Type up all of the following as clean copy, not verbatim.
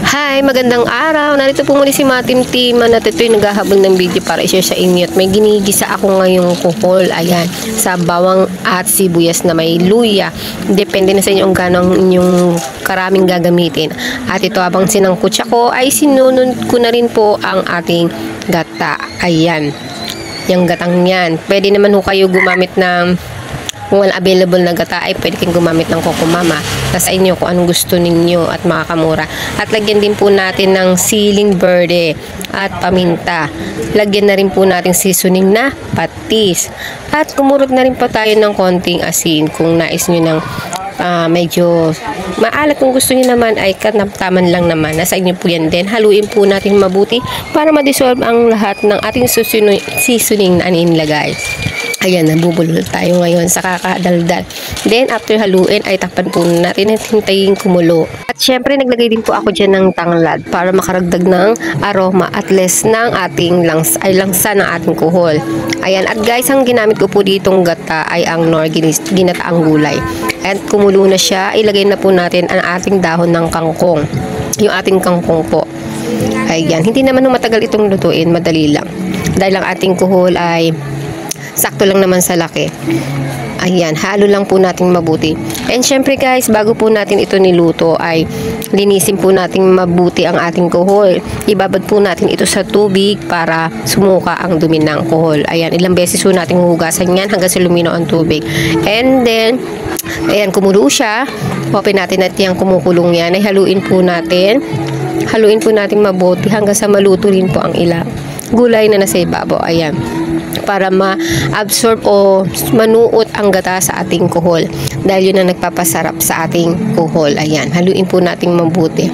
Hi, magandang araw. Narito po muli si Matim Timan at ito'y naghahabol ng video para i-share sa inyo. At may ginigisa ako ngayong kuhol. Ayan, sa bawang at sibuyas na may luya. Depende na sa inyo kung ganong inyong karaming gagamitin. At ito habang sinangkutsa ko ay sinunod ko na rin po ang ating gata. Ayan, yung gatang yan. Pwede naman ho kayo gumamit ng kung wala available na gata ay pwede kayong gumamit ng kokomama. Sa inyo kung anong gusto ninyo at makakamura. At lagyan din po natin ng siling verde at paminta. Lagyan na rin po natin seasoning na patis. At kumurot na rin po tayo ng konting asin kung nais nyo ng medyo maalat. Kung gusto niyo naman ay taman lang naman. Nasa inyo po yan din. Haluin po natin mabuti para ma-dissolve ang lahat ng ating seasoning na inilagay. Ayan, nabubulol tayo ngayon sa kakadaldal. Then, after haluin, ay takpan po natin at hintayin kumulo. At syempre, naglagay din po ako dyan ng tanglad para makaragdag ng aroma at less ng ating langsa ng ating kuhol. Ayan, at guys, ang ginamit ko po ditong gata ay ang ginataang gulay. At kumulo na siya, ilagay na po natin ang ating dahon ng kangkong. Yung ating kangkong po. Ayan, hindi naman matagal itong lutuin, madali lang. Dahil ang ating kuhol ay sakto lang naman sa laki. Ayan, halo lang po natin mabuti. And syempre guys, bago po natin ito niluto ay linisin po natin mabuti ang ating kuhol. Ibabad po natin ito sa tubig para sumuka ang dumi ng kuhol. Ayan, ilang beses po natin hugasan yan hanggang sa lumino ang tubig. And then, ayan, kumulo siya. Open natin at yung kumukulong yan ay haluin po natin. Haluin po natin mabuti hanggang sa maluto rin po ang ilang gulay na nasa ibabaw. Ayan, para ma-absorb o manuot ang gata sa ating kuhol. Dahil yun ang nagpapasarap sa ating kuhol. Ayan, haluin po natin mabuti.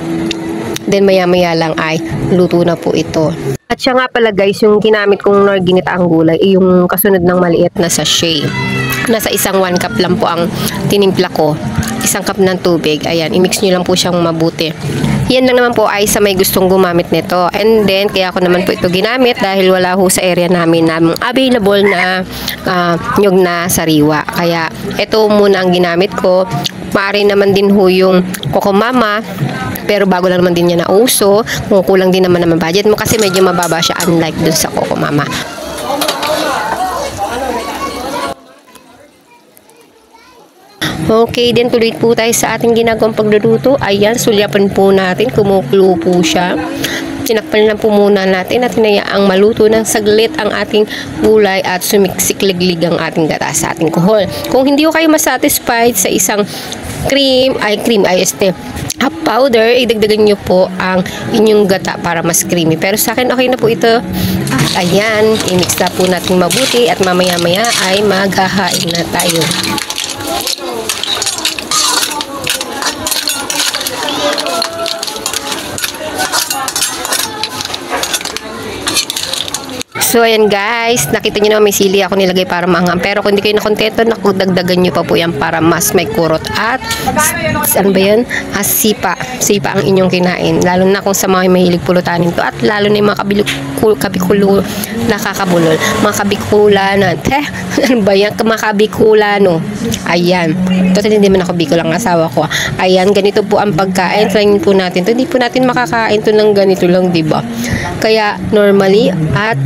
Then maya-maya lang ay luto na po ito. At siya nga pala guys, yung ginamit kong ginitaang gulay ay yung kasunod ng maliit na sachet. Nasa isang 1 cup lang po ang tinimpla ko. 1 cup ng tubig. Ayan, i-mix nyo lang po siyang mabuti. Yan lang naman po ay sa may gustong gumamit nito. And then, kaya ako naman po ito ginamit dahil wala ho sa area namin na available na nyog na sariwa. Kaya, ito muna ang ginamit ko. Maaari naman din ho yung kokomama. Pero bago lang naman din niya nauso. Kung kulang din naman budget mo kasi medyo mababa siya unlike dun sa kokomama. Okay, then tuloy po tayo sa ating ginagawang pagluluto. Ayan, sulyapan po natin. Kumukulo po siya. Tinakpan lang po muna natin at hinayaang maluto ng saglit ang ating gulay at sumiksik-liglig ang ating gata sa ating kuhol. Kung hindi ko kayo masatisfied sa isang half powder, idagdagan nyo po ang inyong gata para mas creamy. Pero sa akin, okay na po ito. Ayan, i-mix na po natin mabuti at mamaya-maya ay maghahain na tayo. So, ayan guys, nakita nyo naman may sili ako nilagay para maanghang. Pero kung hindi kayo nakontento, dagdagan nyo pa po yan para mas may kurot. At, ano ba yan? Sipa. Sipa ang inyong kinain. Lalo na kung sa mga mahilig pulutanin to. At lalo na yung mga kabikulo nakakabulol. Mga kabikulanan. Ano ba yan? Mga kabikulano. Ayan. Totally hindi man ako bikul ang asawa ko. Ayan, ganito po ang pagkain. Trying po natin to. Hindi po natin makakain to ng ganito lang, diba? Kaya, normally, at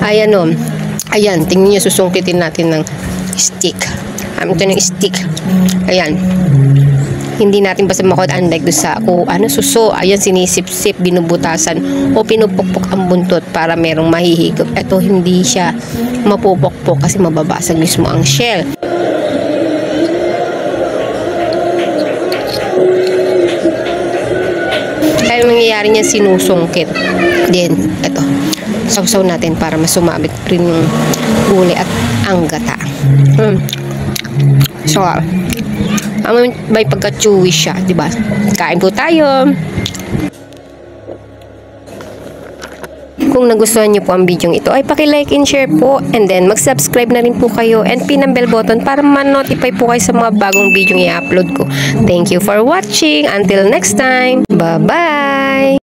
ayan o. Ayan, tingnan nyo, susungkitin natin ng stick. Ito ng stick. Ayan. Hindi natin basta makot unlike doon sa suso. Ayan, sinisip-sip, binubutasan o pinupukpok ang buntot para merong mahihigop. Ito, hindi siya mapupukpok kasi mababasag mismo ang shell. Kaya nangyayari niya sinusungkit. Then, ito. Sausaw natin para masumabit rin yung gulay at ang gata. So, may pagka-chewy siya, diba? Kain po tayo. Kung nagustuhan niyo po ang video ito, ay paki-like and share po. And then, mag-subscribe na rin po kayo. And pin ang bell button para ma-notify po kayo sa mga bagong video i-upload ko. Thank you for watching. Until next time. Bye-bye!